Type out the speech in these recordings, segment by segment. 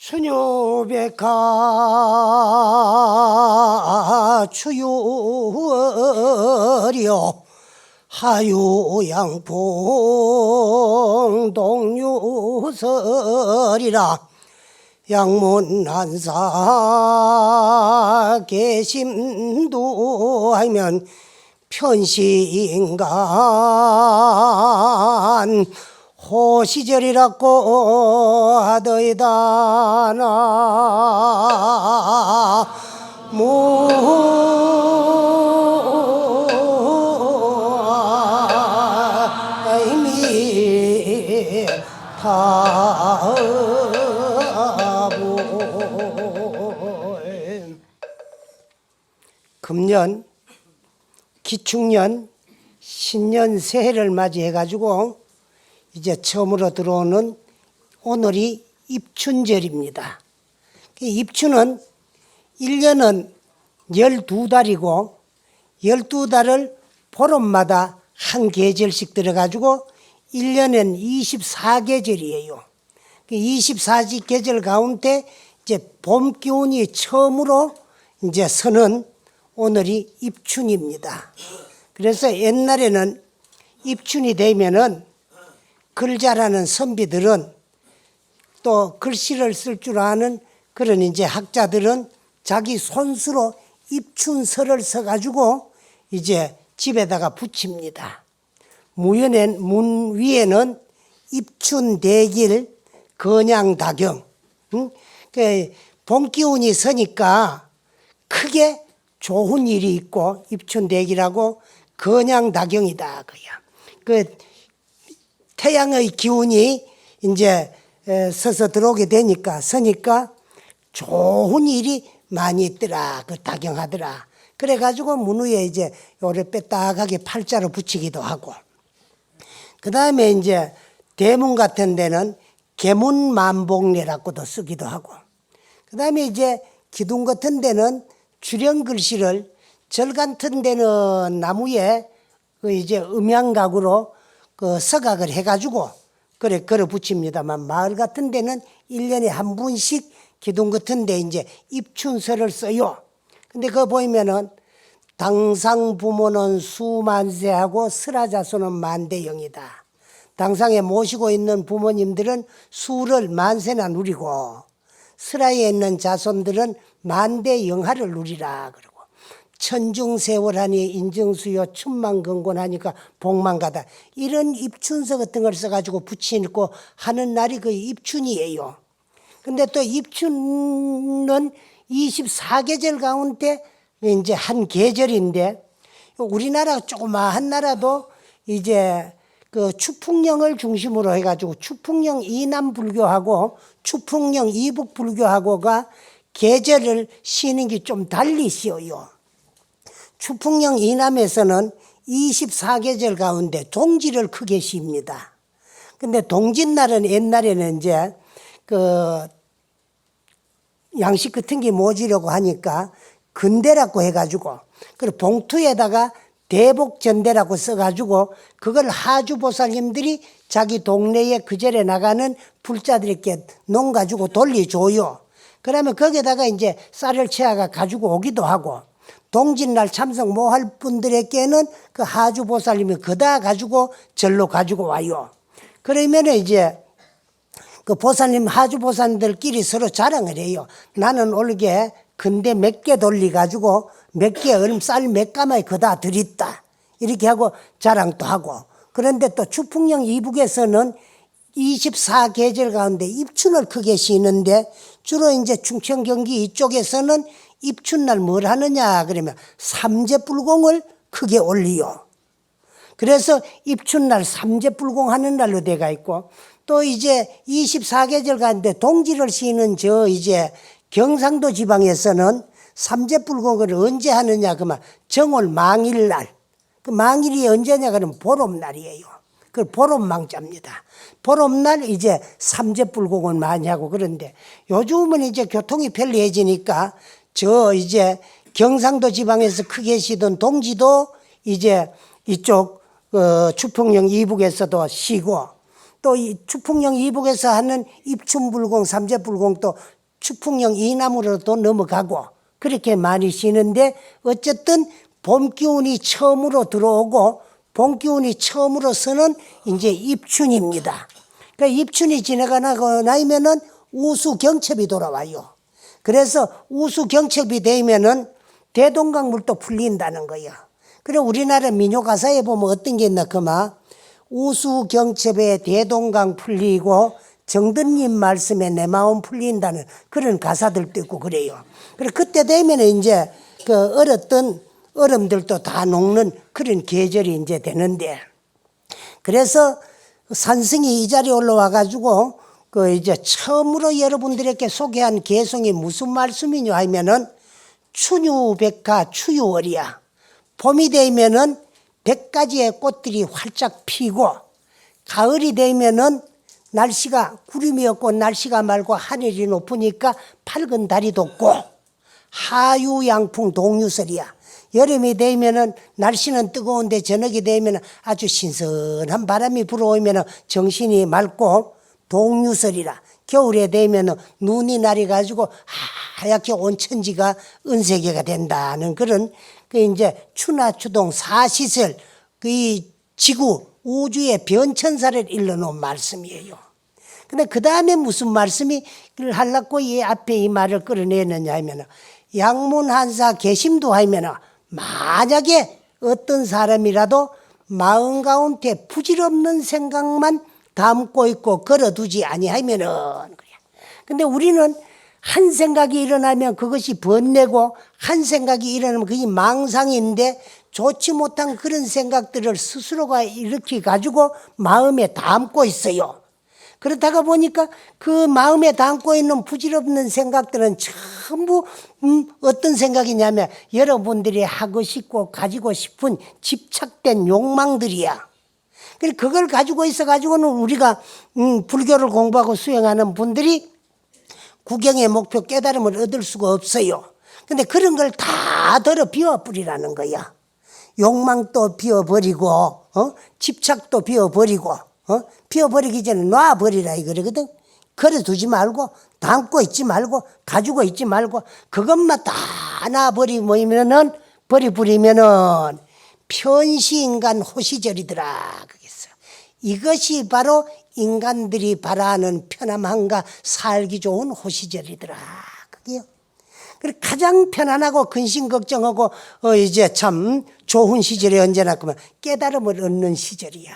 수녀백화 추유월이요 하유양풍 동유설이라 양문한사 계심도 편시인간 호시절이라고 하더이다. 나무이미 타부. 금년 기축년 신년 새해를 맞이해가지고 이제 처음으로 들어오는 오늘이 입춘절입니다. 입춘은 1년은 12달이고 12달을 보름마다 한 계절씩 들어가지고 1년엔 24계절이에요. 24계절 가운데 이제 봄 기운이 처음으로 이제 서는 오늘이 입춘입니다. 그래서 옛날에는 입춘이 되면은 글 잘하는 선비들은 또 글씨를 쓸 줄 아는 그런 이제 학자들은 자기 손수로 입춘서를 써가지고 이제 집에다가 붙입니다. 문 위에는 입춘대길 건양다경. 봄 기운이 서니까 크게 좋은 일이 있고 입춘대길하고 건양다경이다. 그야. 태양의 기운이 이제 서서 들어오게 되니까 서니까 좋은 일이 많이 있더라. 그 다경하더라. 그래가지고 문 위에 이제 요를 빼딱하게 팔자로 붙이기도 하고. 그 다음에 이제 대문 같은 데는 계문만복례라고도 쓰기도 하고. 그 다음에 이제 기둥 같은 데는 주령 글씨를 절 같은 데는 나무에 그 이제 음양각으로 그 서각을 해가지고 그래 걸어 붙입니다만 마을 같은 데는 1년에 한 분씩 기둥 같은 데 이제 입춘서를 써요. 근데 그거 보이면은 당상 부모는 수만세하고 설하자손은 만대영이다. 당상에 모시고 있는 부모님들은 수를 만세나 누리고 설하에 있는 자손들은 만대영하를 누리라 그러고 천중세월하니 인정수요 춘만건곤하니까 복만가다. 이런 입춘서 같은 걸 써가지고 붙이고 하는 날이 그 입춘이에요. 근데 또 입춘은 24계절 가운데 이제 한 계절인데 우리나라 조그마한 나라도 이제 그 추풍령을 중심으로 해가지고 추풍령 이남불교하고 추풍령 이북불교하고가 계절을 쉬는 게 좀 달리 쉬어요. 추풍령 이남에서는 24계절 가운데 동지를 크게 쉽니다. 근데 동짓날은 옛날에는 이제 그 양식 같은 게 모지려고 하니까 근대라고 해가지고 그 봉투에다가 대복전대라고 써가지고 그걸 하주보살님들이 자기 동네에 그 절에 나가는 불자들에게 농가지고 돌려줘요. 그러면 거기에다가 이제 쌀을 채아가 가지고 오기도 하고 동짓날 참석 못 할 분들에게는 그 하주보살님이 그다 가지고 절로 가지고 와요. 그러면은 이제 그 보살님, 하주보살님들끼리 서로 자랑을 해요. 나는 올게 근데 몇 개 돌려가지고 몇 개 얼음 쌀 몇 가마에 그다 드렸다. 이렇게 하고 자랑도 하고. 그런데 또 추풍령 이북에서는 24계절 가운데 입춘을 크게 쉬는데 주로 이제 충청 경기 이쪽에서는 입춘날 뭘 하느냐 그러면 삼재불공을 크게 올리요. 그래서 입춘날 삼재불공 하는 날로 돼가 있고 또 이제 24계절 가운데 동지를 쉬는 저 이제 경상도 지방에서는 삼재불공을 언제 하느냐 그러면 정월 망일날. 그 망일이 언제냐 그러면 보름날이에요. 그 보름망자입니다. 보름날 이제 삼재불공을 많이 하고 그런데 요즘은 이제 교통이 편리해지니까 저 이제 경상도 지방에서 크게 쉬던 동지도 이제 이쪽 추풍령 이북에서도 쉬고 또 이 추풍령 이북에서 하는 입춘불공, 삼재불공 또 추풍령 이남으로도 넘어가고 그렇게 많이 쉬는데 어쨌든 봄 기운이 처음으로 들어오고 봄 기운이 처음으로서는 이제 입춘입니다. 그러니까 입춘이 지나가고 나면은 우수경첩이 돌아와요. 그래서 우수경첩이 되면은 대동강물도 풀린다는 거예요. 그리고 우리나라 민요 가사에 보면 어떤 게 있나 그만 우수경첩에 대동강 풀리고 정든님 말씀에 내 마음 풀린다는 그런 가사들도 있고 그래요. 그래 그때 되면 이제 그 얼었던 얼음들도 다 녹는 그런 계절이 이제 되는데 그래서 산승이 이 자리에 올라와 가지고 그 이제 처음으로 여러분들에게 소개한 개성이 무슨 말씀이냐 하면은 춘유백화 추유월이야. 봄이 되면은 100가지의 꽃들이 활짝 피고 가을이 되면은 날씨가 구름이 없고 날씨가 맑고 하늘이 높으니까 밝은 달이 돋고 하유양풍 동유설이야. 여름이 되면은 날씨는 뜨거운데 저녁이 되면은 아주 신선한 바람이 불어오면은 정신이 맑고 동유설이라. 겨울에 되면은 눈이 내려가지고 하얗게 온 천지가 은색이가 된다는 그런 그 이제 추나추동 사시설 그 지구 우주의 변천사를 일러놓은 말씀이에요. 근데 그 다음에 무슨 말씀이 하려고 이 앞에 이 말을 끌어내느냐 하면은 양문한사 개심도 하면은 만약에 어떤 사람이라도 마음 가운데 부질없는 생각만 담고 있고 걸어두지 아니하면은 그래. 근데 우리는 한 생각이 일어나면 그것이 번뇌고 한 생각이 일어나면 그게 망상인데 좋지 못한 그런 생각들을 스스로가 일으켜 가지고 마음에 담고 있어요. 그렇다가 보니까 그 마음에 담고 있는 부질없는 생각들은 전부 어떤 생각이냐면 여러분들이 하고 싶고 가지고 싶은 집착된 욕망들이야. 그걸 가지고 있어 가지고는 우리가 불교를 공부하고 수행하는 분들이 구경의 목표 깨달음을 얻을 수가 없어요. 근데 그런 걸 다 덜어 비워버리라는 거야. 욕망도 비워버리고 집착도 비워버리고 비워버리기 전에 놔버리라 이거거든. 걸어두지 말고 담고 있지 말고 가지고 있지 말고 그것만 다 놔버리면은 버려버리면은 편시인간 호시절이더라 그랬어. 이것이 바로 인간들이 바라는 편안함과 살기 좋은 호시절이더라 그게요. 가장 편안하고 근심 걱정하고 이제 참 좋은 시절이 언제나 그러면 깨달음을 얻는 시절이야.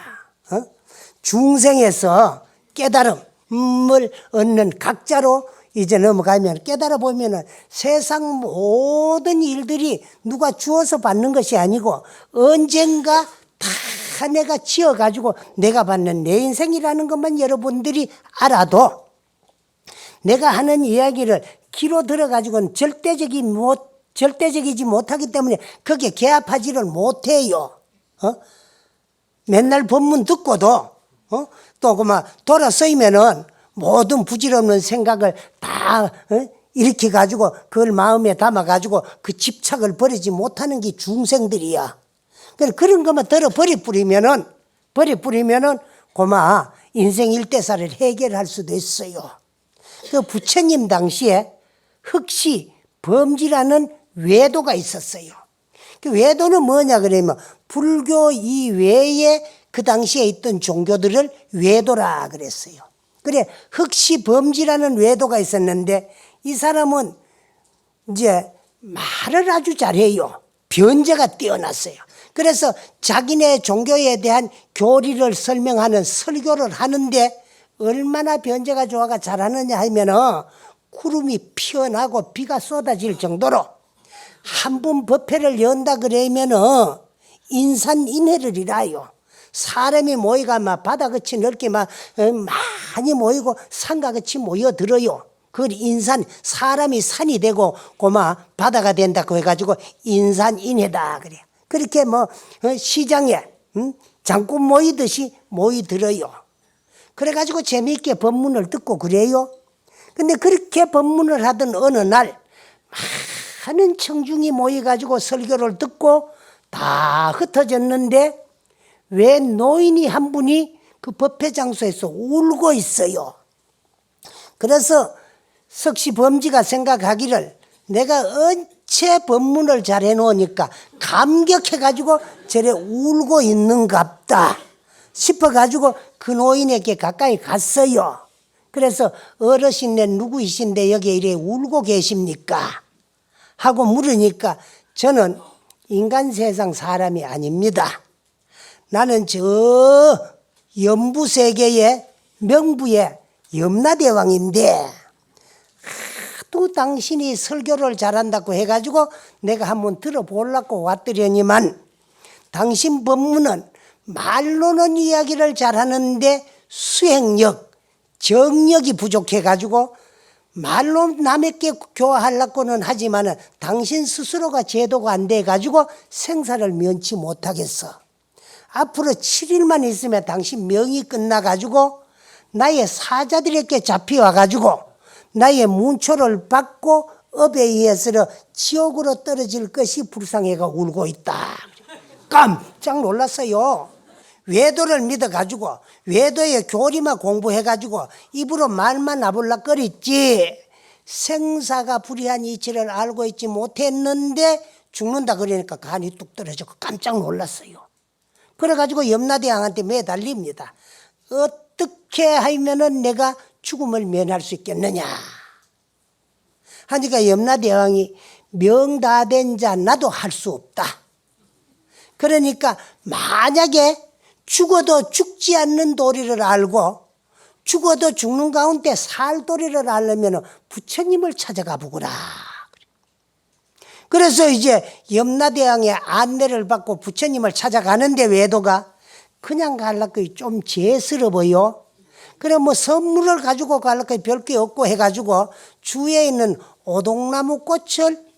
중생에서 깨달음을 얻는 각자로 이제 넘어가면 깨달아 보면은 세상 모든 일들이 누가 주어서 받는 것이 아니고 언젠가 다 내가 지어가지고 내가 받는 내 인생이라는 것만 여러분들이 알아도 내가 하는 이야기를 귀로 들어가지고는 절대적이지 못하기 때문에 거기에 개합하지를 못해요. 맨날 법문 듣고도 또 그만 돌아서면은 모든 부질없는 생각을 다 일으켜 가지고 그걸 마음에 담아 가지고 그 집착을 버리지 못하는 게 중생들이야. 그런 것만 버려버리면은 고마 인생 일대사를 해결할 수도 있어요. 그 부처님 당시에 흑시 범지라는 외도가 있었어요. 그 외도는 뭐냐 그러면 불교 이외에 그 당시에 있던 종교들을 외도라 그랬어요. 그래 흑시 범지라는 외도가 있었는데 이 사람은 이제 말을 아주 잘해요. 변제가 뛰어났어요. 그래서 자기네 종교에 대한 교리를 설명하는 설교를 하는데 얼마나 변제가 좋아가 잘하느냐 하면은 구름이 피어나고 비가 쏟아질 정도로 한 번 법회를 연다 그러면은 인산인해를 이라요. 사람이 모이가 막 바다같이 넓게 막 많이 모이고 산가같이 모여들어요. 그걸 인산 사람이 산이 되고 고마 바다가 된다고 해가지고 인산인해다 그래. 그렇게 뭐 시장에 장꾼 모이듯이 모이들어요. 그래가지고 재미있게 법문을 듣고 그래요. 근데 그렇게 법문을 하던 어느 날 많은 청중이 모여가지고 설교를 듣고 다 흩어졌는데 왜 노인이 한 분이 그 법회 장소에서 울고 있어요. 그래서 석시범지가 생각하기를 내가 언제 법문을 잘 해놓으니까 감격해가지고 저래 울고 있는갑다 싶어가지고 그 노인에게 가까이 갔어요. 그래서 어르신네 누구이신데 여기 이래 울고 계십니까? 하고 물으니까 저는 인간 세상 사람이 아닙니다. 나는 저 연부세계의 명부의 염라대왕인데 또 당신이 설교를 잘한다고 해가지고 내가 한번 들어보려고 왔더니만 당신 법문은 말로는 이야기를 잘하는데 수행력, 정력이 부족해가지고 말로 남에게 교화하려고는 하지만 당신 스스로가 제도가 안 돼가지고 생사를 면치 못하겠어. 앞으로 7일만 있으면 당신 명이 끝나가지고 나의 사자들에게 잡혀와가지고 나의 문초를 받고 업에 의해서 지옥으로 떨어질 것이 불쌍해가 울고 있다. 깜짝 놀랐어요. 외도를 믿어가지고 외도의 교리만 공부해가지고 입으로 말만 나불락거렸지 생사가 불이한 이치를 알고 있지 못했는데 죽는다 그러니까 간이 뚝 떨어지고 깜짝 놀랐어요. 그래가지고 염라대왕한테 매달립니다. 어떻게 하면은 내가 죽음을 면할 수 있겠느냐 하니까 염라대왕이 명다된 자 나도 할 수 없다. 그러니까 만약에 죽어도 죽지 않는 도리를 알고 죽어도 죽는 가운데 살 도리를 알려면 부처님을 찾아가 보거라. 그래서 이제 염라대왕의 안내를 받고 부처님을 찾아가는데 외도가 그냥 가려고 좀 죄스러워요. 그래 뭐 선물을 가지고 가려고 별게 없고 해가지고 주위에 있는 오동나무 꽃을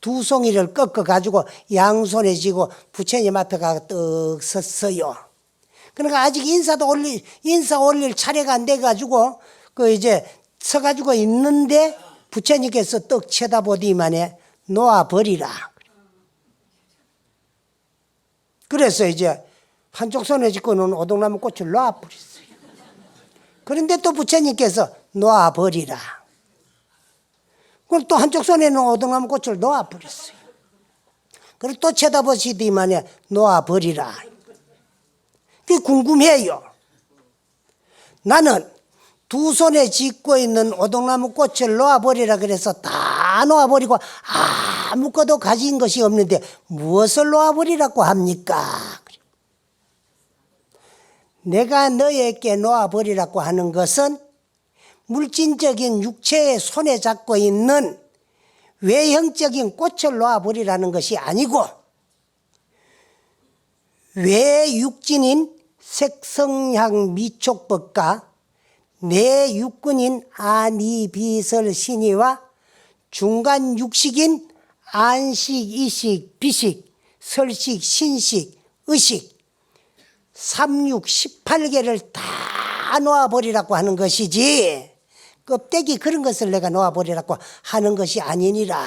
2송이를 꺾어가지고 양손에 쥐고 부처님 앞에 가서 떡 섰어요. 그러니까 아직 인사 올릴 차례가 안 돼가지고 그 이제 서가지고 있는데 부처님께서 떡 쳐다보더니만에 놓아버리라. 그래서 이제 한쪽 손에 쥐고 있는 오동나무 꽃을 놓아버렸어요. 그런데 또 부처님께서 놓아버리라. 그럼 또 한쪽 손에는 오동나무 꽃을 놓아버렸어요. 그리고 또 쳐다보시더니만에 놓아버리라. 그게 궁금해요. 나는 2손에 쥐고 있는 오동나무 꽃을 놓아버리라 그래서 다 놓아버리고 아무것도 가진 것이 없는데 무엇을 놓아버리라고 합니까? 내가 너에게 놓아버리라고 하는 것은 물질적인 육체의 손에 잡고 있는 외형적인 꽃을 놓아버리라는 것이 아니고 외육진인 색성향 미촉법과 내육근인 아니비설 신이와 중간 육식인 안식, 이식, 비식, 설식, 신식, 의식 3육 18개를 다 놓아버리라고 하는 것이지 껍데기 그런 것을 내가 놓아버리라고 하는 것이 아니니라.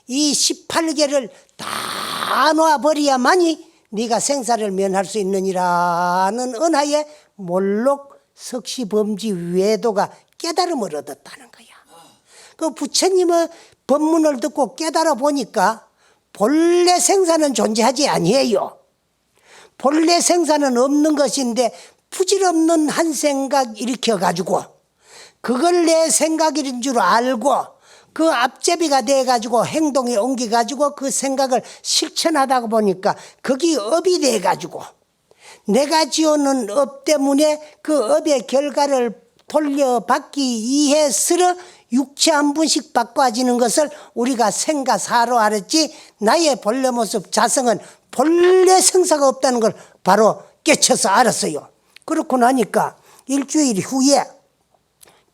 이 18개를 다 놓아버려야만이 네가 생사를 면할 수 있느니라는 은하에 몰록 석시범지 외도가 깨달음을 얻었다는 거야. 그 부처님의 법문을 듣고 깨달아 보니까 본래 생사는 존재하지 아니에요. 본래 생사는 없는 것인데 부질없는 한 생각 일으켜가지고 그걸 내 생각인 줄 알고 그 앞제비가 돼가지고 행동에 옮겨가지고 그 생각을 실천하다 보니까 거기 업이 돼가지고 내가 지어놓은 업 때문에 그 업의 결과를 돌려받기 위해서 육체 한 분씩 바꿔지는 것을 우리가 생가사로 알았지 나의 본래 모습 자성은 본래 생사가 없다는 걸 바로 깨쳐서 알았어요. 그렇고 나니까 일주일 후에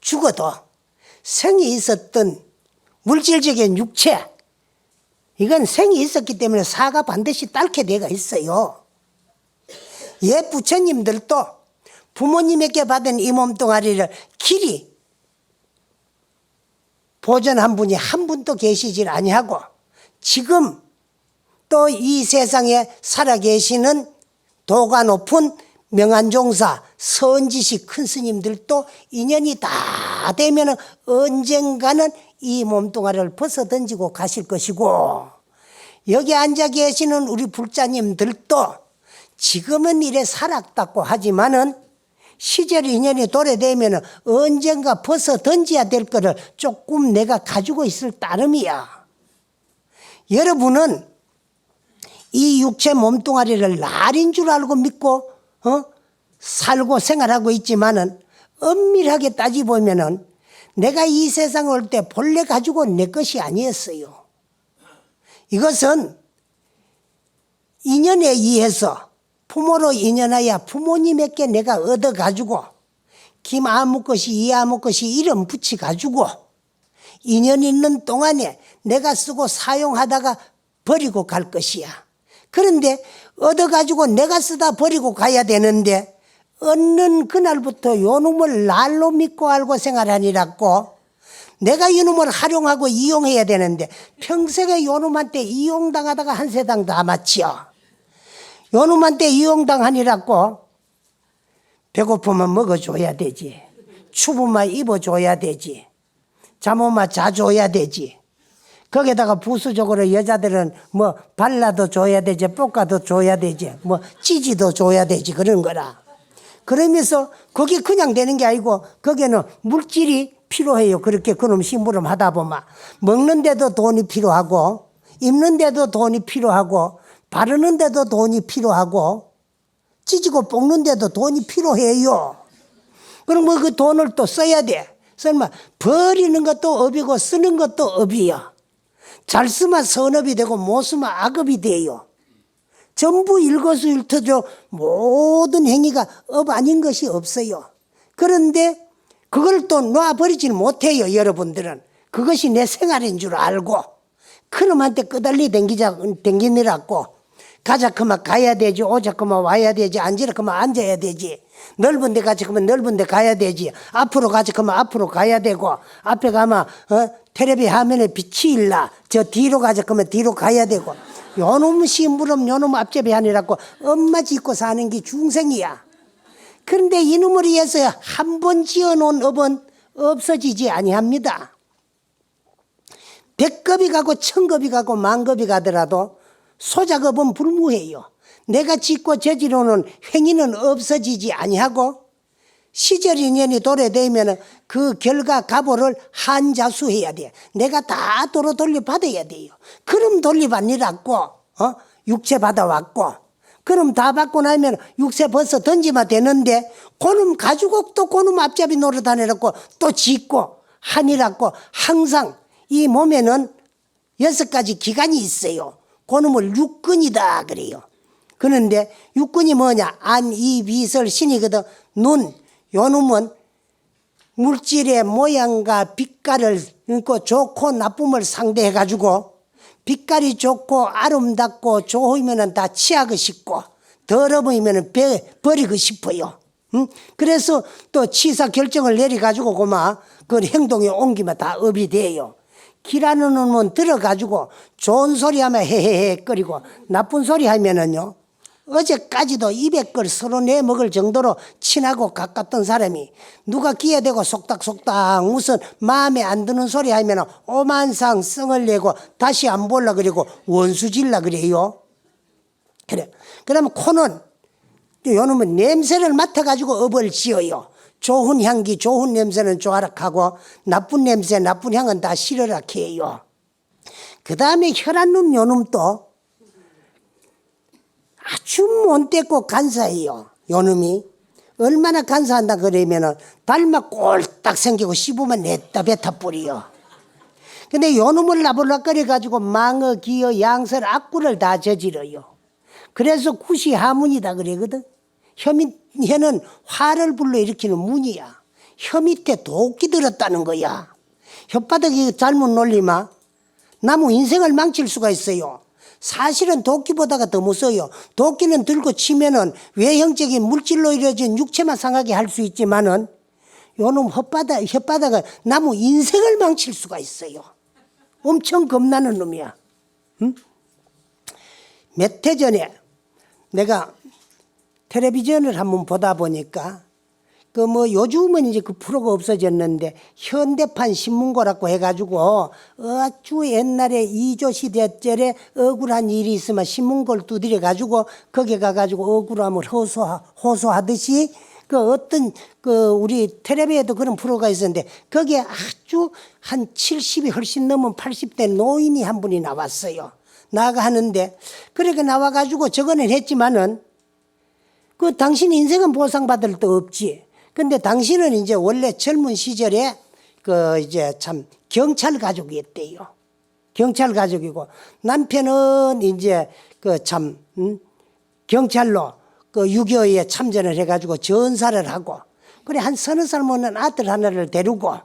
죽어도 생이 있었던 물질적인 육체 이건 생이 있었기 때문에 사가 반드시 딸게 돼가 있어요. 옛 부처님들도 부모님에게 받은 이 몸뚱아리를 길이 보존한 분이 한 분도 계시질 아니하고 지금 또 이 세상에 살아계시는 도가 높은 명안종사, 선지식 큰 스님들도 인연이 다 되면 언젠가는 이 몸뚱아리를 벗어 던지고 가실 것이고, 여기 앉아 계시는 우리 불자님들도 지금은 이래 살았다고 하지만은 시절 인연이 도래되면 언젠가 벗어 던져야 될 거를 조금 내가 가지고 있을 따름이야. 여러분은 이 육체 몸뚱아리를 날인 줄 알고 믿고 살고 생활하고 있지만은 엄밀하게 따지보면은 내가 이 세상에 올 때 본래 가지고 내 것이 아니었어요. 이것은 인연에 의해서 부모로 인연하여 부모님에게 내가 얻어가지고 김아무 것이 이아무 것이 이름 붙여가지고 인연 있는 동안에 내가 쓰고 사용하다가 버리고 갈 것이야. 그런데 얻어가지고 내가 쓰다 버리고 가야 되는데 얻는 그날부터 요놈을 날로 믿고 알고 생활하니라고 내가 이놈을 활용하고 이용해야 되는데 평생에 요놈한테 이용당하다가 한 세상 다 마치어. 요놈한테 이용당하니라고 배고프면 먹어줘야 되지. 추우면 입어줘야 되지. 잠오면 자줘야 되지. 거기다가 부수적으로 여자들은 뭐 발라도 줘야 되지, 볶아도 줘야 되지, 뭐 찌지도 줘야 되지, 그런 거라. 그러면서 거기 그냥 되는 게 아니고 거기는 물질이 필요해요. 그렇게 그놈 심부름 하다 보면 먹는데도 돈이 필요하고 입는데도 돈이 필요하고 바르는데도 돈이 필요하고 찌지고 볶는데도 돈이 필요해요. 그럼 뭐 그 돈을 또 써야 돼. 설마 버리는 것도 업이고 쓰는 것도 업이야. 잘 쓰면 선업이 되고 못 쓰면 악업이 돼요. 전부 일거수일투족 모든 행위가 업 아닌 것이 없어요. 그런데 그걸 또 놔버리지는 못해요. 여러분들은 그것이 내 생활인 줄 알고 그놈한테 끄달리 댕기느라고 가자 그만 가야 되지, 오자 그만 와야 되지, 앉으라 그만 앉아야 되지, 넓은 데 가자 그만 넓은 데 가야 되지, 앞으로 가자 그만 앞으로 가야 되고, 앞에 가면 텔레비 화면에 빛이 일라, 저 뒤로 가자 그러면 뒤로 가야 되고, 요놈 심부름 요놈 앞잡이 하느라고 엄마 짓고 사는 게 중생이야. 그런데 이놈을 위해서 한 번 지어놓은 업은 없어지지 아니합니다. 100겁이 가고 1000겁이 가고 10,000겁이 가더라도 소작업은 불무해요. 내가 짓고 저지르는 행위는 없어지지 아니하고 시절 인연이 도래되면 그 결과 가보를 한자수해야 돼. 내가 다 도로 돌려받아야 돼요. 그럼 돌려받니라고 육체 받아왔고 그럼 다 받고 나면 육체 벌써 던지면 되는데 그놈 가지고 또 그놈 앞잡이 노릇하느라고 또 짓고 하니라고 항상 이 몸에는 6가지 기관이 있어요. 그놈을 육근이다 그래요. 그런데 육근이 뭐냐? 안, 이, 비설, 신이거든. 눈, 요놈은 물질의 모양과 빛깔을 좋고 나쁨을 상대해가지고 빛깔이 좋고 아름답고 좋으면 다 취하고 싶고 더러우면 버리고 싶어요. 그래서 또 취사 결정을 내려가지고 그만 그 행동에 옮기면 다 업이 돼요. 기라는 놈은 들어가지고 좋은 소리 하면 헤헤헤 거리고 나쁜 소리 하면은요 어제까지도 200걸 서로 내먹을 정도로 친하고 가깝던 사람이 누가 귀에 대고 속닥속닥 무슨 마음에 안 드는 소리 하면 오만상 성을 내고 다시 안 볼라 그리고 원수질라 그래요. 그래. 그러면 코는 요놈은 냄새를 맡아가지고 업을 지어요. 좋은 향기 좋은 냄새는 좋아라 하고 나쁜 냄새 나쁜 향은 다 싫어라 해요. 그 다음에 혈안놈 요놈도 아주 못되고 간사해요. 요놈이 얼마나 간사한다 그러면은 발막 꼴딱 생기고 씹으면 냈다 뱉어 뿌리요. 근데 요놈을 나불락거려 가지고 망어 기어 양설 악구를 다 저지러요. 그래서 굿이 하문이다 그러거든. 혀는 화를 불러일으키는 문이야. 혀 밑에 도끼 들었다는 거야. 혓바닥이 잘못 놀리면 나무 인생을 망칠 수가 있어요. 사실은 도끼보다가 더 무서워요. 도끼는 들고 치면은 외형적인 물질로 이루어진 육체만 상하게 할 수 있지만은 요놈 혓바닥은 나무 인생을 망칠 수가 있어요. 엄청 겁나는 놈이야. 몇 해 전에 내가 텔레비전을 한번 보다 보니까 그 뭐 요즘은 이제 그 프로가 없어졌는데 현대판 신문고라고 해가지고 아주 옛날에 이조 시대절에 억울한 일이 있으면 신문고를 두드려 가지고 거기 가가지고 억울함을 호소하듯이 그 어떤 그 우리 텔레비에도 그런 프로가 있었는데 거기에 아주 한 70이 훨씬 넘은 80대 노인이 한 분이 나왔어요. 나가 하는데 그렇게 나와가지고 저거는 했지만은 그 당신 인생은 보상받을 데 없지. 근데 당신은 이제 원래 젊은 시절에 그 이제 참 경찰 가족이었대요. 경찰 가족이고 남편은 이제 그 참 경찰로 그 6.25에 참전을 해가지고 전사를 하고 그래 한 30살 먹는 아들 하나를 데리고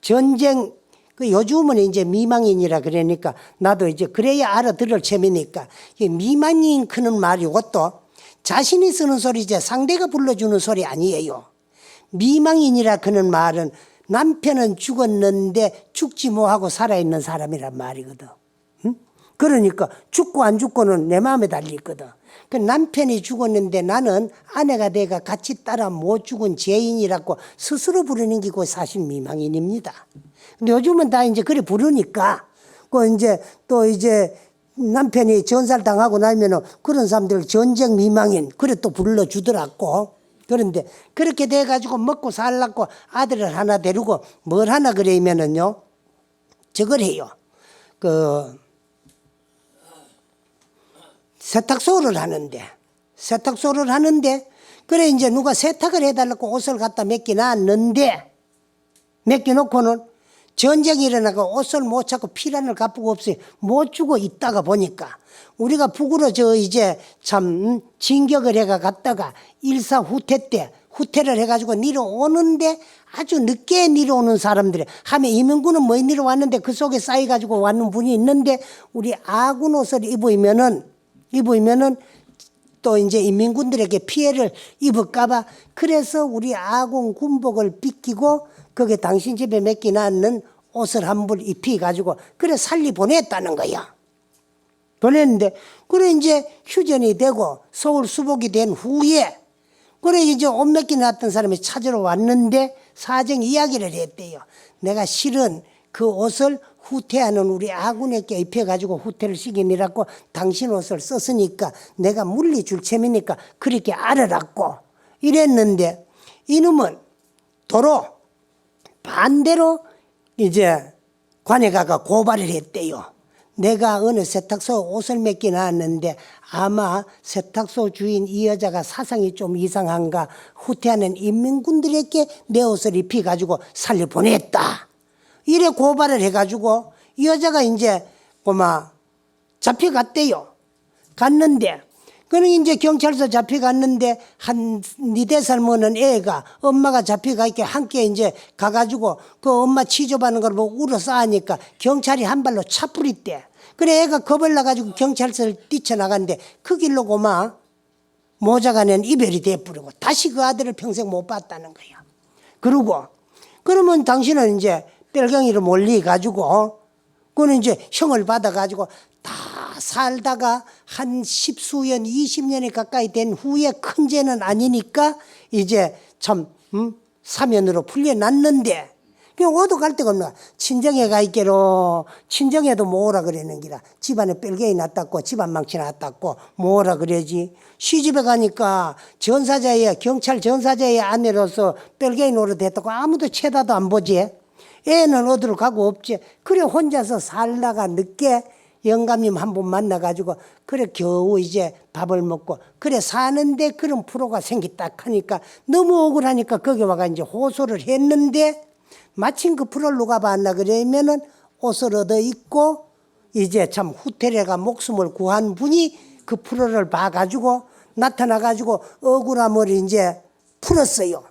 전쟁 그 요즘은 이제 미망인이라 그러니까 나도 이제 그래야 알아들을 재미니까 미망인 크는 말이고 또 자신이 쓰는 소리지 상대가 불러주는 소리 아니에요. 미망인이라 그는 말은 남편은 죽었는데 죽지 못하고 살아있는 사람이란 말이거든. 응? 그러니까 죽고 안 죽고는 내 마음에 달려있거든. 그 남편이 죽었는데 나는 아내가 내가 같이 따라 못 죽은 죄인이라고 스스로 부르는 게 그 사실 미망인입니다. 근데 요즘은 다 이제 그래 부르니까 그 이제 또 이제 남편이 전사를 당하고 나면은 그런 사람들 전쟁 미망인 그래 또 불러주더라고. 그런데 그렇게 돼가지고 먹고 살라고 아들을 하나 데리고 뭘 하나 그러면은요 저걸 해요. 그 세탁소를 하는데 그래 이제 누가 세탁을 해달라고 옷을 갖다 맡겨놨는데 맡겨놓고는 전쟁이 일어나고 옷을 못 찾고 피란을 갚고 없어요. 못 주고 있다가 보니까 우리가 북으로 저 이제 참 진격을 해가 갔다가 일사 후퇴 때 후퇴를 해가지고 내려오는데 아주 늦게 내려오는 사람들이 하면 이명군은 뭐 내려왔는데 그 속에 쌓여가지고 왔는 분이 있는데 우리 아군 옷을 입으면은 또 이제 인민군들에게 피해를 입을까봐 그래서 우리 아군 군복을 빗기고 거기에 당신 집에 맡겨놨는 옷을 한 벌 입혀가지고 그래 살리 보냈다는 거야. 보냈는데 그래 이제 휴전이 되고 서울 수복이 된 후에 그래 이제 옷 맡겨놨던 사람이 찾으러 왔는데 사정 이야기를 했대요. 내가 실은 그 옷을 후퇴하는 우리 아군에게 입혀가지고 후퇴를 시키느라고 당신 옷을 썼으니까 내가 물리줄 체미니까 그렇게 알아라고 이랬는데 이놈은 도로 반대로 이제 관에 가가 고발을 했대요. 내가 어느 세탁소 옷을 맡겨놨는데 아마 세탁소 주인 이 여자가 사상이 좀 이상한가 후퇴하는 인민군들에게 내 옷을 입혀가지고 살려 보냈다. 이래 고발을 해가지고 이 여자가 이제 잡혀갔대요. 갔는데 그는 이제 경찰서 잡혀갔는데 한 4살 먹는 애가 엄마가 잡혀가 있게 함께 이제 가가지고 그 엄마 취조받는 걸 보고 울어 싸우니까 경찰이 한 발로 차뿌리대. 그래 애가 겁을 나가지고 경찰서를 뛰쳐나갔는데 그 길로 모자간에는 이별이 돼버리고 다시 그 아들을 평생 못 봤다는 거야. 그러면 당신은 이제 뺄갱이로 몰려가지고 그는 이제 형을 받아가지고 다 살다가 한 10수년 20년이 가까이 된 후에 큰 죄는 아니니까 이제 참 사면으로 풀려났는데 어디 갈 데가 없나. 친정에 가 있게로 친정에도 뭐라 그러는 기라. 집안에 뺄갱이 났다고 집안 망치 났다고 뭐라 그러지. 시집에 가니까 전사자의 경찰 전사자의 아내로서 뺄갱이 노릇했다고 아무도 쳐다도 안 보지. 애는 어디로 가고 없지. 그래 혼자서 살다가 늦게 영감님 한 분 만나가지고 그래 겨우 이제 밥을 먹고 그래 사는데 그런 프로가 생겼다 하니까 너무 억울하니까 거기 와가 이제 호소를 했는데 마침 그 프로를 누가 봤나 그러면은 옷을 얻어 입고 이제 참 후퇴래가 목숨을 구한 분이 그 프로를 봐가지고 나타나가지고 억울함을 이제 풀었어요.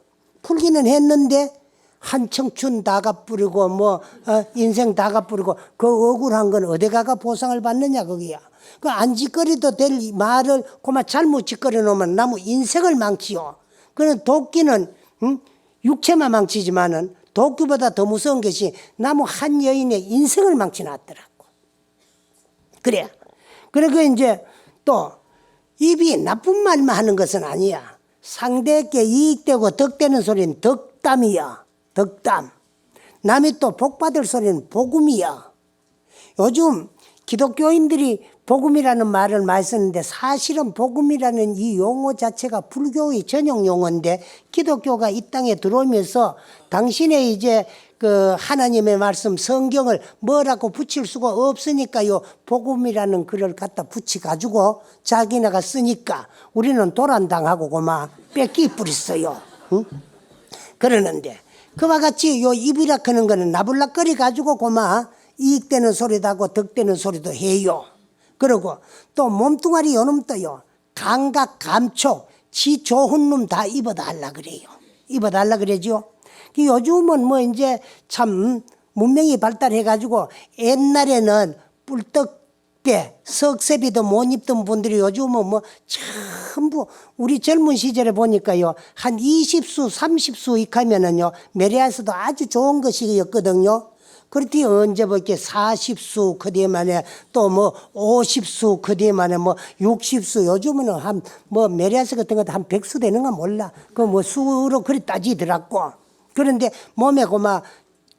풀기는 했는데 한 청춘 다 갚으리고 인생 다 갚으리고 그 억울한 건 어디 가가 보상을 받느냐 거기야. 그 안 짓거리도 될 말을 그만 잘못 짓거려 놓으면 나무 인생을 망치요. 그런 도끼는 육체만 망치지만은 도끼보다 더 무서운 것이 나무 한 여인의 인생을 망치놨더라고. 그래. 그리고 이제 또 입이 나쁜 말만 하는 것은 아니야. 상대에게 이익되고 덕되는 소리는 덕담이야. 덕담. 남이 또 복받을 소리는 복음이야. 요즘 기독교인들이 복음이라는 말을 많이 쓰는데 사실은 복음이라는 이 용어 자체가 불교의 전용 용어인데 기독교가 이 땅에 들어오면서 당신의 이제 그 하나님의 말씀 성경을 뭐라고 붙일 수가 없으니까요. 복음이라는 글을 갖다 붙여가지고 자기네가 쓰니까 우리는 도란당하고 그만 뺏기 뿌렸어요. 응? 그러는데 그와 같이 요 입이라 하는 거는 나불락거리 가지고 그만 이익되는 소리도 하고 덕되는 소리도 해요. 그리고 또 몸뚱아리 요놈 또요. 감각, 감촉, 지 좋은 놈 다 입어달라 그래요. 입어달라 그러죠. 요즘은 뭐 이제 참 문명이 발달해가지고 옛날에는 뿔떡배, 석쇠비도 못 입던 분들이 요즘은 뭐 전부 우리 젊은 시절에 보니까요. 한 20수, 30수 익하면은요. 메리아스도 아주 좋은 것이었거든요. 그렇지 언제 뭐 이렇게 40수 그 뒤에 만에 또 뭐 50수 그 뒤에 만에 뭐 60수 요즘은 한 뭐 메리아스 같은 것도 한 100수 되는가 몰라. 그 뭐 수로 그리 따지더라고. 그런데 몸에 고마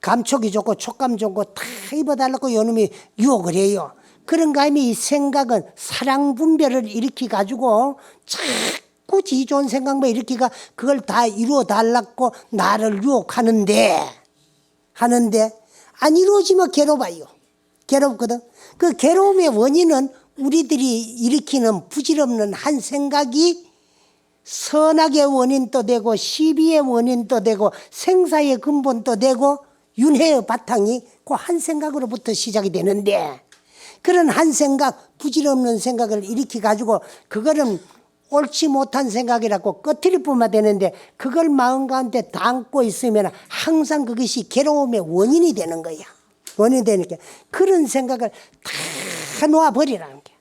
감촉이 좋고 촉감 좋고 다 입어달라고 요놈이 유혹을 해요. 그런가 하면 이 생각은 사랑 분별을 일으키 가지고 자꾸 지 좋은 생각만 일으키가 그걸 다 이루어 달라고 나를 유혹하는데 안 이루어지면 괴로워요. 괴롭거든. 그 괴로움의 원인은 우리들이 일으키는 부질없는 한 생각이 선악의 원인도 되고 시비의 원인도 되고 생사의 근본도 되고 윤회의 바탕이 그 한 생각으로부터 시작이 되는데 그런 한 생각, 부질없는 생각을 일으키 가지고 그거는 옳지 못한 생각이라고 꺼트릴 뿐만 되는데 그걸 마음 가운데 담고 있으면 항상 그것이 괴로움의 원인이 되는 거야. 원인이 되니까 그런 생각을 다 놓아버리라는 게.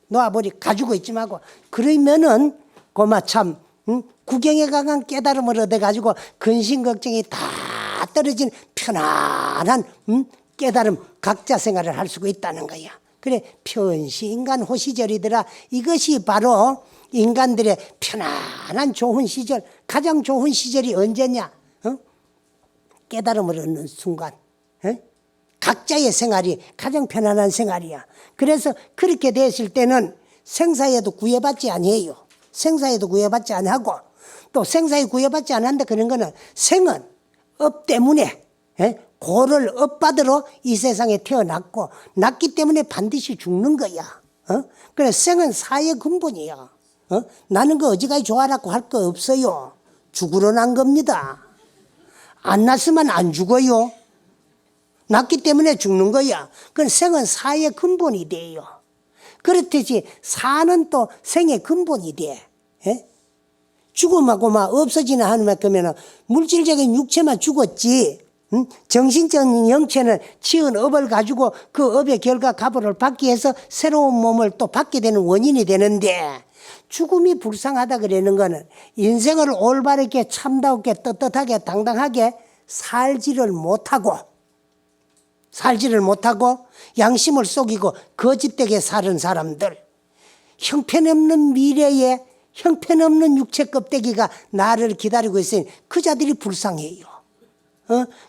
가지고 있지 말고 그러면은 고마 참 구경에 강한 깨달음을 얻어가지고 근심 걱정이 다 떨어진 편안한 깨달음 각자 생활을 할 수가 있다는 거야. 그래 편시 인간 호시절이더라. 이것이 바로 인간들의 편안한 좋은 시절, 가장 좋은 시절이 언제냐? 깨달음을 얻는 순간. 각자의 생활이 가장 편안한 생활이야. 그래서 그렇게 됐을 때는 생사에도 구애받지 아니해요. 생사에도 구애받지 아니하고 또 생사에 구애받지 않는다 그런 거는 생은 업 때문에 고를 업받으러 이 세상에 태어났고 났기 때문에 반드시 죽는 거야. 그래서 생은 사의 근본이야. 나는 그 어지간히 좋아라고 할 거 없어요. 죽으러 난 겁니다. 안 났으면 안 죽어요. 났기 때문에 죽는 거야. 그건 생은 사의 근본이 돼요. 그렇듯이 사는 또 생의 근본이 돼. 죽음하고 막 없어지나 하는 그러면 물질적인 육체만 죽었지. 정신적인 영체는 지은 업을 가지고 그 업의 결과 값을 받기 위해서 새로운 몸을 또 받게 되는 원인이 되는데 죽음이 불쌍하다 그러는 거는 인생을 올바르게 참다우게 떳떳하게 당당하게 살지를 못하고 양심을 속이고 거짓되게 사는 사람들 형편없는 미래에 형편없는 육체 껍데기가 나를 기다리고 있으니 그 자들이 불쌍해요.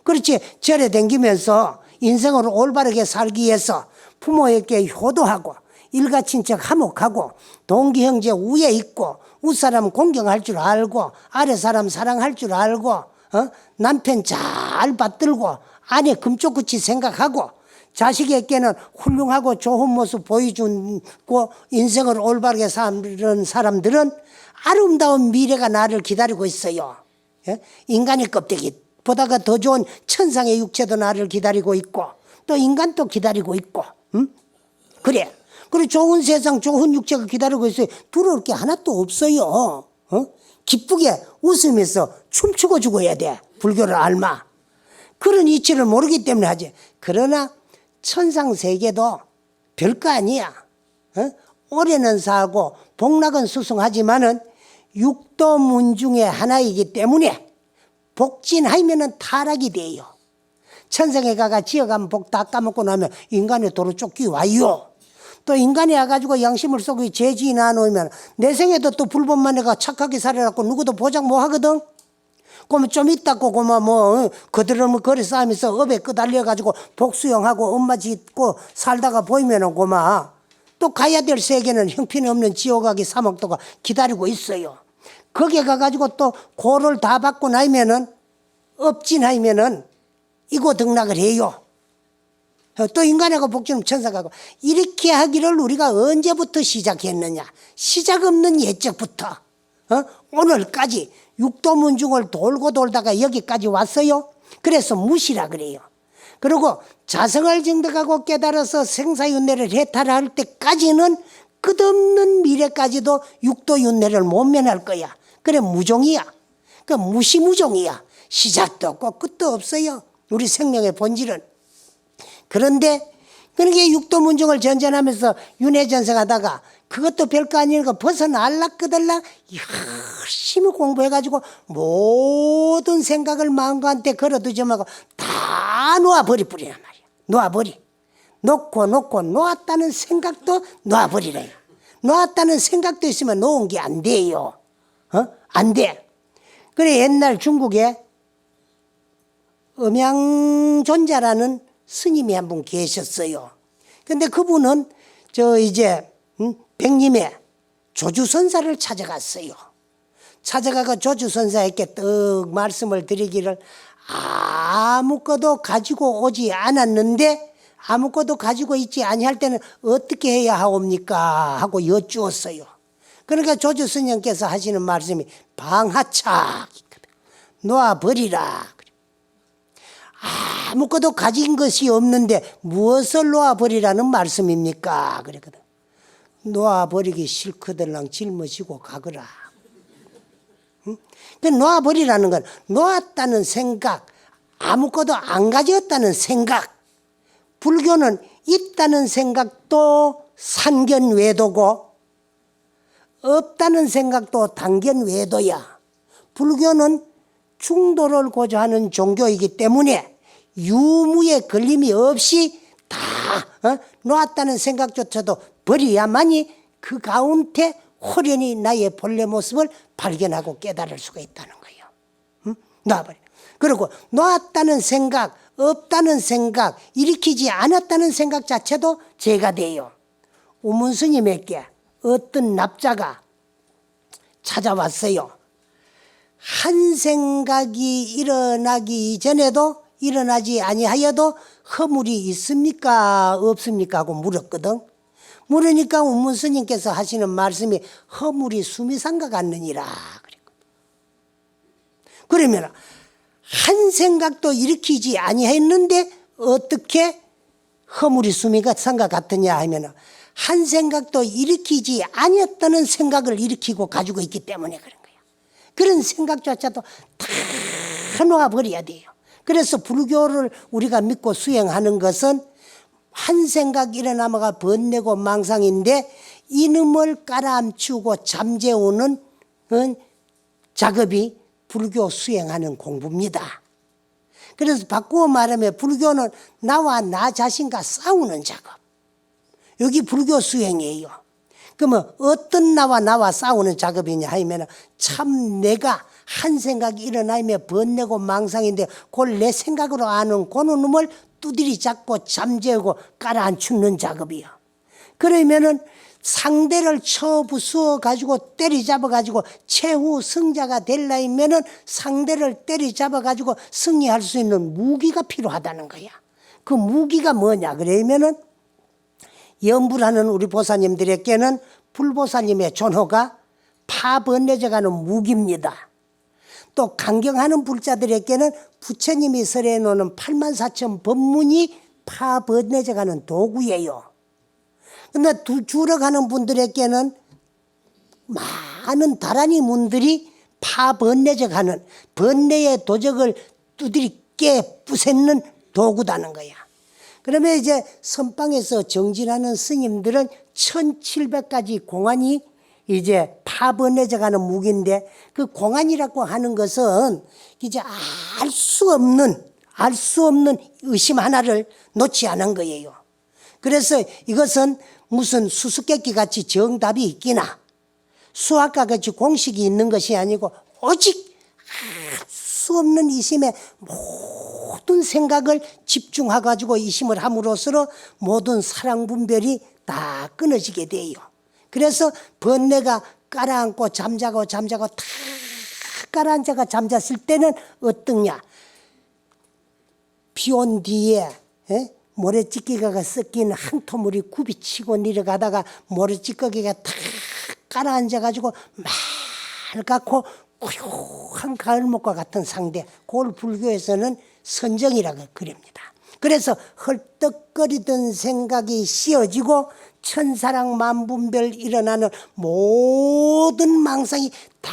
그렇지 절에 댕기면서 인생을 올바르게 살기 위해서 부모에게 효도하고 일가친척 화목하고 동기 형제 우애 있고 윗사람 공경할 줄 알고 아래 사람 사랑할 줄 알고 남편 잘 받들고 아내 금쪽같이 생각하고 자식에게는 훌륭하고 좋은 모습 보여주고 인생을 올바르게 사는 사람들은 아름다운 미래가 나를 기다리고 있어요. 인간의 껍데기보다가 더 좋은 천상의 육체도 나를 기다리고 있고 또 인간도 기다리고 있고 그래. 그리고 좋은 세상 좋은 육체가 기다리고 있어요. 두려울 게 하나도 없어요. 기쁘게 웃으면서 춤추고 죽어야 돼. 불교를 알마. 그런 이치를 모르기 때문에 하지. 그러나 천상세계도 별거 아니야. 오래는 살고 복락은 수승하지만은 육도문 중에 하나이기 때문에 복진하면은 타락이 돼요. 천상에 가가 지어가면 복 다 까먹고 나면 인간의 도로 쫓기 와요. 또 인간이 와가지고 양심을 쏘고 죄지나 놓으면 내 생에도 또 불법만 해가 착하게 살아갖고 누구도 보장 못 하거든. 그러면 좀 있다고 그만 뭐 그들은 거리 싸우면서 업에 끄달려가지고 복수형하고 엄마 짓고 살다가 보이면은 그만 또 가야 될 세계는 형편없는 지옥하기 사목도가 기다리고 있어요. 거기에 가가지고 또 고를 다 받고 나면은 업진하면은 이고 등락을 해요. 또 인간하고 복주는 천사가고 이렇게 하기를 우리가 언제부터 시작했느냐. 시작 없는 옛적부터 오늘까지 육도문중을 돌고 돌다가 여기까지 왔어요. 그래서 무시라 그래요. 그리고 자성을 증득하고 깨달아서 생사윤회를 해탈할 때까지는 끝없는 미래까지도 육도윤회를 못 면할 거야. 그래 무종이야. 그 무시무종이야. 시작도 없고 끝도 없어요. 우리 생명의 본질은. 그런데 그렇게 육도문중을 전전하면서 윤회전생하다가 그것도 별거 아니니까 벗어날락끄들락 열심히 공부해가지고 모든 생각을 마음과 걸어두지 말고 다 놓아버리란 말이야. 놓아버리. 놓고 놓았다는 생각도 놓아버리래요. 놓았다는 생각도 있으면 놓은 게 안 돼요. 안 돼. 그래 옛날 중국에 음양존자라는 스님이 한 분 계셨어요. 근데 그분은 백림에 조주선사를 찾아갔어요. 찾아가고 조주선사에게 떡 말씀을 드리기를 아무것도 가지고 오지 않았는데 아무것도 가지고 있지 아니할 때는 어떻게 해야 하옵니까? 하고 여쭈었어요. 그러니까 조주스님께서 하시는 말씀이 방하착 놓아버리라. 아무것도 가진 것이 없는데 무엇을 놓아버리라는 말씀입니까? 그랬거든. 놓아버리기 싫거들랑 짊어지고 가거라. 응? 놓아버리라는 건 놓았다는 생각, 아무것도 안 가졌다는 생각. 불교는 있다는 생각도 산견외도고 없다는 생각도 단견외도야. 불교는 충도를 고조하는 종교이기 때문에 유무에 걸림이 없이 다 놓았다는 생각조차도 버려야만이 그 가운데 호련히 나의 본래 모습을 발견하고 깨달을 수가 있다는 거예요. 응? 놔버려. 그리고 놓았다는 생각, 없다는 생각, 일으키지 않았다는 생각 자체도 죄가 돼요. 우문스님에게 어떤 납자가 찾아왔어요. 한 생각이 일어나기 전에도 일어나지 아니하여도 허물이 있습니까? 없습니까? 하고 물었거든. 물으니까 운문스님께서 하시는 말씀이 허물이 수미상과 같느니라. 그러면 한 생각도 일으키지 아니했는데 어떻게 허물이 수미상과 같으냐 하면 한 생각도 일으키지 아니었다는 생각을 일으키고 가지고 있기 때문에 그런 거야. 그런 생각조차도 다 놓아버려야 돼요. 그래서 불교를 우리가 믿고 수행하는 것은 한 생각 일어나마가 번뇌고 망상인데 이놈을 깔아앉히고 잠재우는 작업이 불교 수행하는 공부입니다. 그래서 바꾸어 말하면 불교는 나와 나 자신과 싸우는 작업. 여기 불교 수행이에요. 그러면 어떤 나와 싸우는 작업이냐 하면 참 내가 한 생각이 일어나면 번뇌고 망상인데 그걸 내 생각으로 아는 그 놈을 두드리 잡고 잠재우고 깔아앉히는 작업이요. 그러면은 상대를 쳐부수어 가지고 때리잡아 가지고 최후 승자가 되려면은 상대를 때리잡아 가지고 승리할 수 있는 무기가 필요하다는 거야. 그 무기가 뭐냐 그러면은 염불하는 우리 보사님들에게는 불보사님의 존호가 파번뇌져가는 무기입니다. 또 강경하는 불자들에게는 부처님이 설해 놓는 84,000 법문이 파번뇌져가는 도구예요. 그런데 줄어가는 분들에게는 많은 다란이 문들이 파번뇌져가는 번뇌의 도적을 두드리 깨 부쉈는 도구다는 거야. 그러면 이제 선방에서 정진하는 스님들은 1700가지 공안이 이제 파번뇌져가는 무기인데 그 공안이라고 하는 것은 이제 알 수 없는 의심 하나를 놓지 않은 거예요. 그래서 이것은 무슨 수수께끼 같이 정답이 있기나 수학과 같이 공식이 있는 것이 아니고 오직 수 없는 이심에 모든 생각을 집중해가지고 이심을 함으로써 모든 사랑 분별이 다 끊어지게 돼요. 그래서 번뇌가 깔아앉고 잠자고 다 깔아앉아가 잠잤을 때는 어떠냐? 비 온 뒤에 모래찌개가 섞인 한 토물이 굽이치고 내려가다가 모래찌개가 탁 깔아앉아가지고 맑고 고요한 가을목과 같은 상대, 그걸 불교에서는 선정이라고 그립니다. 그래서 헐떡거리던 생각이 씌어지고 천사랑 만분별 일어나는 모든 망상이 다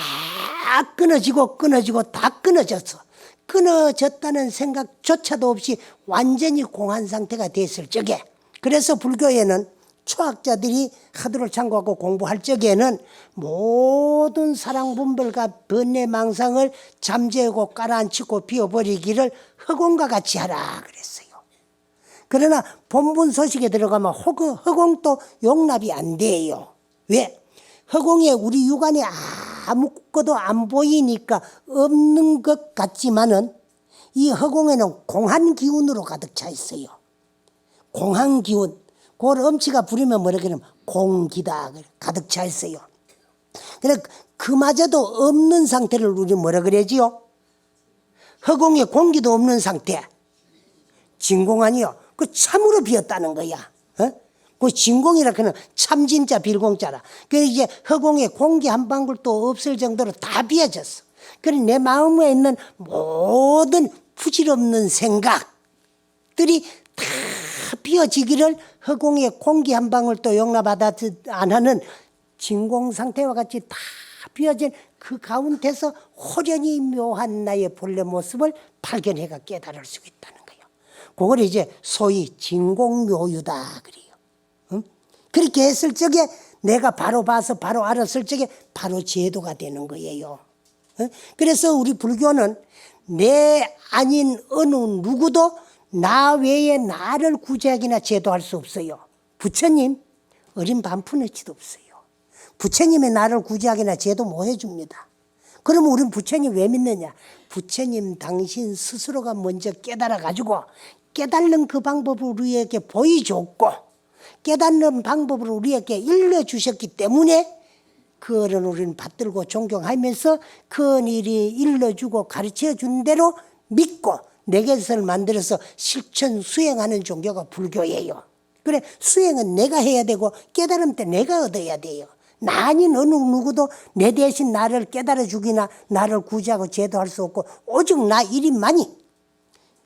끊어지고 다 끊어졌어. 끊어졌다는 생각조차도 없이 완전히 공한 상태가 됐을 적에, 그래서 불교에는 초학자들이 하도를 참고하고 공부할 적에는 모든 사랑분별과 번뇌망상을 잠재우고 깔아앉히고 비워버리기를 허공과 같이 하라 그랬어요. 그러나 본분 소식에 들어가면 허공도 용납이 안 돼요. 왜? 허공에 우리 육안에 아무것도 안 보이니까 없는 것 같지만은 이 허공에는 공한 기운으로 가득 차 있어요. 공한 기운. 그걸 엄치가 부리면 뭐라 그러면 공기다 가득 차 있어요. 그래 그마저도 없는 상태를 우리 뭐라 그러지요? 허공에 공기도 없는 상태. 진공 아니요. 그 참으로 비었다는 거야. 그 진공이라 그는 참진자 빌공자라. 그래서 이제 허공에 공기 한 방울도 없을 정도로 다 비어졌어. 그래 내 마음에 있는 모든 부질없는 생각들이 다 비어지기를 허공에 공기 한 방울도 용납하지 안 하는 진공 상태와 같이 다 비어진 그 가운데서 호련히 묘한 나의 본래 모습을 발견해가 깨달을 수 있다는 거예요. 그걸 이제 소위 진공묘유다 그래요. 그렇게 했을 적에 내가 바로 봐서 바로 알았을 적에 바로 제도가 되는 거예요. 그래서 우리 불교는 내 아닌 어느 누구도 나 외에 나를 구제하기나 제도할 수 없어요. 부처님 어린 반푼어치도 없어요. 부처님의 나를 구제하기나 제도 못 해줍니다. 그러면 우리는 부처님 왜 믿느냐? 부처님 당신 스스로가 먼저 깨달아가지고 깨달는 그 방법을 우리에게 보여줬고 깨닫는 방법을 우리에게 일러주셨기 때문에 그거를 우리는 받들고 존경하면서 그 일이 일러주고 가르쳐준 대로 믿고 내 것을 만들어서 실천 수행하는 종교가 불교예요. 그래 수행은 내가 해야 되고 깨달음 때 내가 얻어야 돼요. 나 아닌 어느 누구도 내 대신 나를 깨달아 주기나 나를 구제하고 제도할 수 없고 오직 나 1인만이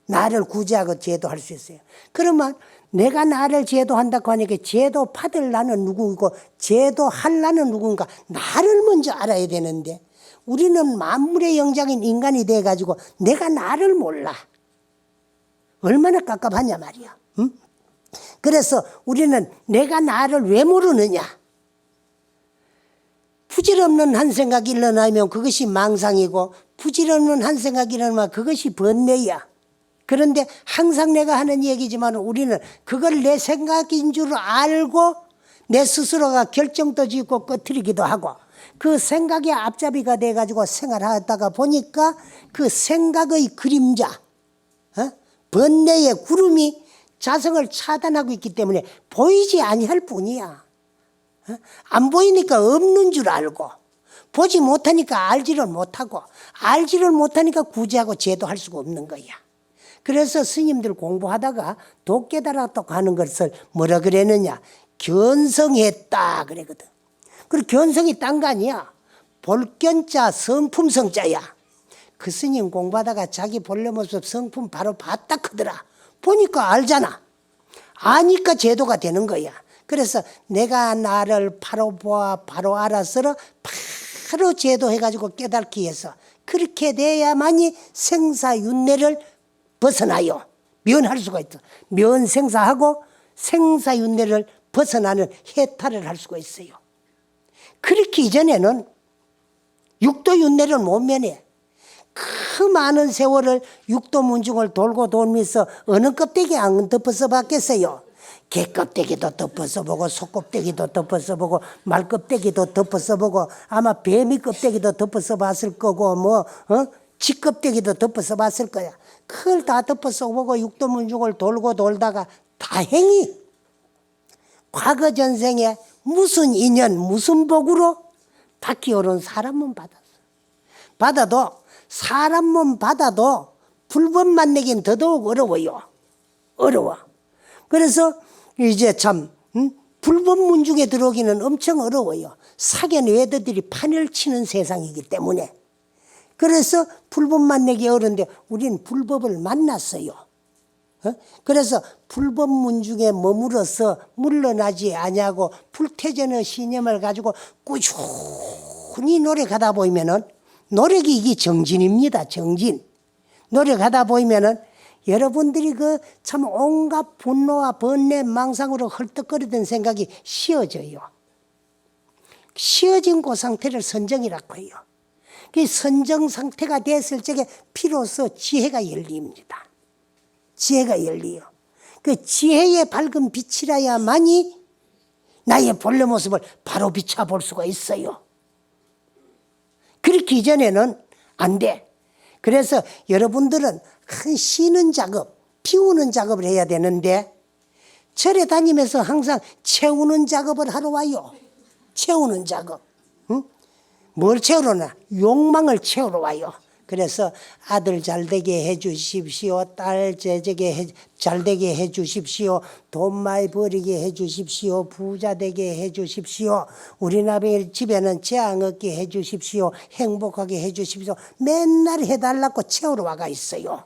나를 구제하고 제도할 수 있어요. 그러면 내가 나를 제도한다고 하니까 제도 받을 나는 누구고 제도할 나는 누군가 나를 먼저 알아야 되는데 우리는 만물의 영장인 인간이 돼가지고 내가 나를 몰라. 얼마나 깝깝하냐 말이야. 응? 그래서 우리는 내가 나를 왜 모르느냐. 부질없는 한 생각이 일어나면 그것이 망상이고 부질없는 한 생각이 일어나면 그것이 번뇌야. 그런데 항상 내가 하는 얘기지만 우리는 그걸 내 생각인 줄 알고 내 스스로가 결정도 짓고 꺼트리기도 하고 그 생각의 앞잡이가 돼가지고 생활하다가 보니까 그 생각의 그림자 번뇌의 구름이 자성을 차단하고 있기 때문에 보이지 아니할 뿐이야. 안 보이니까 없는 줄 알고 보지 못하니까 알지를 못하고 알지를 못하니까 구제하고 제도할 수가 없는 거야. 그래서 스님들 공부하다가 도 깨달았다고 하는 것을 뭐라 그랬느냐 견성했다 그랬거든. 그리고 견성이 딴 거 아니야. 볼견자 성품성자야. 그 스님 공부하다가 자기 본래 모습 성품 바로 봤다 크더라. 보니까 알잖아. 아니까 제도가 되는 거야. 그래서 내가 나를 바로 보아 바로 알아서 바로 제도해가지고 깨닫기 위해서 그렇게 돼야만이 생사윤회를 벗어나요. 면할 수가 있어. 면생사하고 생사윤회를 벗어나는 해탈을 할 수가 있어요. 그렇게 이전에는 육도윤회를 못 면해. 그 많은 세월을 육도문중을 돌고 돌면서 어느 껍데기 안 덮어서 봤겠어요. 개 껍데기도 덮어서 보고 소 껍데기도 덮어서 보고 말 껍데기도 덮어서 보고 아마 뱀이 껍데기도 덮어서 봤을 거고 쥐 껍데기도 덮어서 봤을 거야. 그걸 다 덮어서 보고 육도문중을 돌고 돌다가 다행히 과거 전생에 무슨 인연 무슨 복으로 바퀴 오른 사람 몸 받았어. 받아도 사람 몸 받아도 불법 만나긴 더더욱 어려워요. 어려워. 그래서 이제 참 불법 문중에 들어오기는 엄청 어려워요. 사견 외도들이 판을 치는 세상이기 때문에. 그래서 불법 만나기 어려운데 우리는 불법을 만났어요. 그래서 불법 문중에 머물러서 물러나지 아니하고 불태전의 신념을 가지고 꾸준히 노력하다 보면은 노력이 이게 정진입니다. 정진. 노력하다 보면은 여러분들이 그 참 온갖 분노와 번뇌 망상으로 헐떡거리던 생각이 쉬어져요. 쉬어진 그 상태를 선정이라고 해요. 그 선정 상태가 됐을 적에 비로소 지혜가 열립니다. 지혜가 열리요. 그 지혜의 밝은 빛이라야만이 나의 본래 모습을 바로 비춰볼 수가 있어요. 그렇기 이전에는 안 돼. 그래서 여러분들은 큰 쉬는 작업, 피우는 작업을 해야 되는데 절에 다니면서 항상 채우는 작업을 하러 와요. 채우는 작업. 응? 뭘 채우러 나? 욕망을 채우러 와요. 그래서 아들 잘되게 해주십시오. 딸 잘되게 해주십시오. 돈 많이 벌이게 해주십시오. 부자 되게 해주십시오. 우리 나비 집에는 재앙 없게 해주십시오. 행복하게 해주십시오. 맨날 해달라고 채우러 와가 있어요.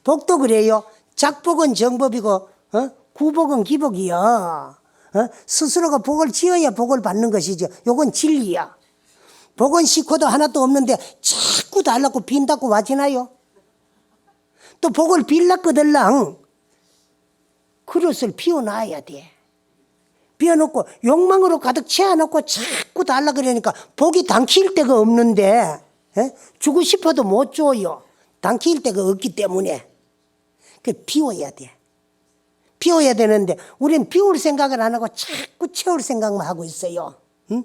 복도 그래요. 작복은 정법이고 구복은 기복이야. 스스로가 복을 지어야 복을 받는 것이죠. 요건 진리야. 복은 시코도 하나도 없는데 자꾸 달라고 빈다고 와지나요? 또 복을 빌라거들랑 그릇을 비워놔야 돼. 비워놓고 욕망으로 가득 채워놓고 자꾸 달라 그러니까 복이 당길 데가 없는데 주고 싶어도 못 줘요. 당길 데가 없기 때문에. 그 비워야 돼. 비워야 되는데 우리는 비울 생각을 안 하고 자꾸 채울 생각만 하고 있어요. 응?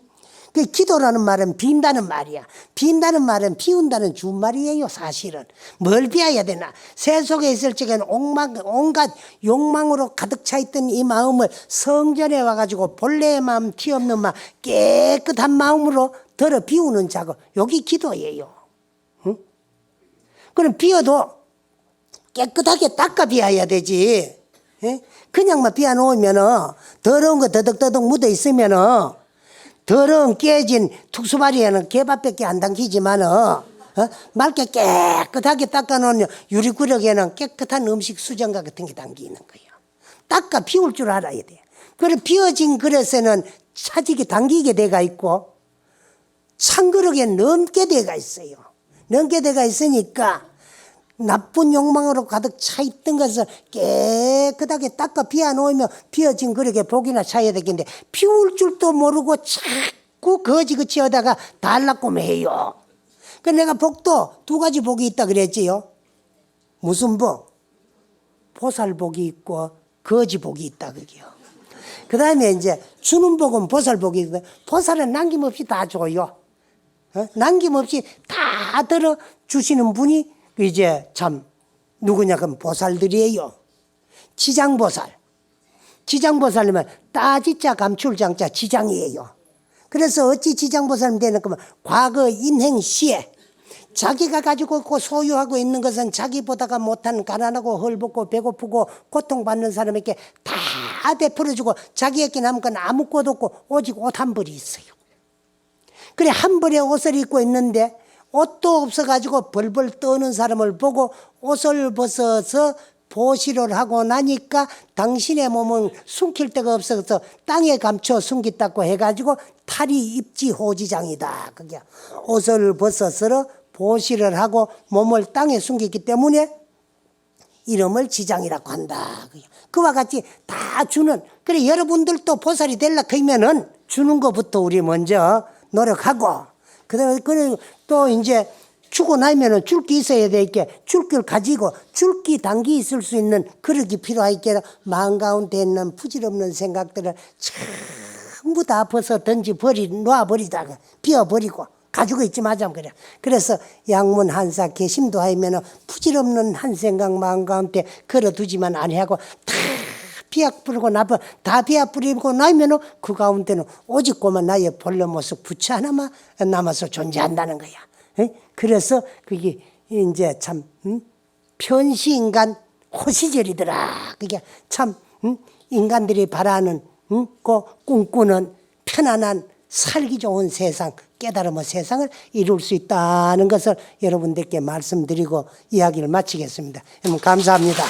그 기도라는 말은 빈다는 말이야. 빈다는 말은 비운다는 준말이에요. 사실은. 뭘 비워야 되나? 세속에 있을 적에는 온갖 욕망으로 가득 차 있던 이 마음을 성전에 와가지고 본래의 마음, 티 없는 마음, 깨끗한 마음으로 덜어 비우는 작업. 여기 기도예요. 응? 그럼 비워도 깨끗하게 닦아 비워야 되지. 그냥만 비워놓으면 더러운 거 더덕더덕 묻어 있으면 더러운 깨진 툭수바리에는 개밥밖에 안 담기지만 맑게 깨끗하게 닦아놓은 유리구력에는 깨끗한 음식 수정과 같은 게 담기는 거예요. 닦아 비울 줄 알아야 돼. 그리고 비워진 그릇에는 차지게 담기게 돼가 있고 찬 그릇에 넘게 돼가 있어요. 넘게 돼가 있으니까 나쁜 욕망으로 가득 차 있던 것을 깨끗하게 닦아 비워놓으면 비워진 그릇에 복이나 차야 되겠는데 비울 줄도 모르고 자꾸 거지그치 하다가 달라고 해요. 그 내가 복도 두 가지 복이 있다 그랬지요. 무슨 복? 보살복이 있고 거지복이 있다 그게요. 그 다음에 이제 주는 복은 보살복이 있고 보살은 남김없이 다 줘요. 남김없이 다 들어 주시는 분이 이제 참 누구냐 그럼 보살들이에요. 지장보살. 지장보살이면 따지자 감출장자 지장이에요. 그래서 어찌 지장보살이 되는 거면 과거 인행시에 자기가 가지고 있고 소유하고 있는 것은 자기보다가 못한 가난하고 헐벗고 배고프고 고통받는 사람에게 다 베풀어주고 자기에게 남은 건 아무것도 없고 오직 옷 한 벌이 있어요. 그래 한 벌의 옷을 입고 있는데 옷도 없어가지고 벌벌 떠는 사람을 보고 옷을 벗어서 보시를 하고 나니까 당신의 몸은 숨길 데가 없어서 땅에 감춰 숨겼다고 해가지고 탈이 입지호지장이다. 그게 옷을 벗어서 보시를 하고 몸을 땅에 숨겼기 때문에 이름을 지장이라고 한다. 그와 같이 다 주는. 그래 여러분들도 보살이 되려고 하면은 주는 것부터 우리 먼저 노력하고 그다음에 또 이제 주고 나면은 줄기 있어야 되니까 줄기를 가지고 줄기 단기 있을 수 있는 그릇이 필요하니까 마음 가운데 있는 부질없는 생각들을 전부 다 벗어 놔버리다가 비워버리고 가지고 있지 마자 그래. 그래서 양문 한사 개심도 하면은 부질없는 한 생각 마음 가운데 걸어두지만 아니하고 다 비약 뿌리고 나버 다 비약 뿌리고 나면은 그 가운데는 오직 고만 나의 본래 모습 부처 하나만 남아서 존재한다는 거야. 그래서 그게 이제 참 편시인간 호시절이더라. 그게 참 인간들이 바라는 그 꿈꾸는 편안한 살기 좋은 세상, 깨달음의 세상을 이룰 수 있다는 것을 여러분들께 말씀드리고 이야기를 마치겠습니다. 여러분 감사합니다.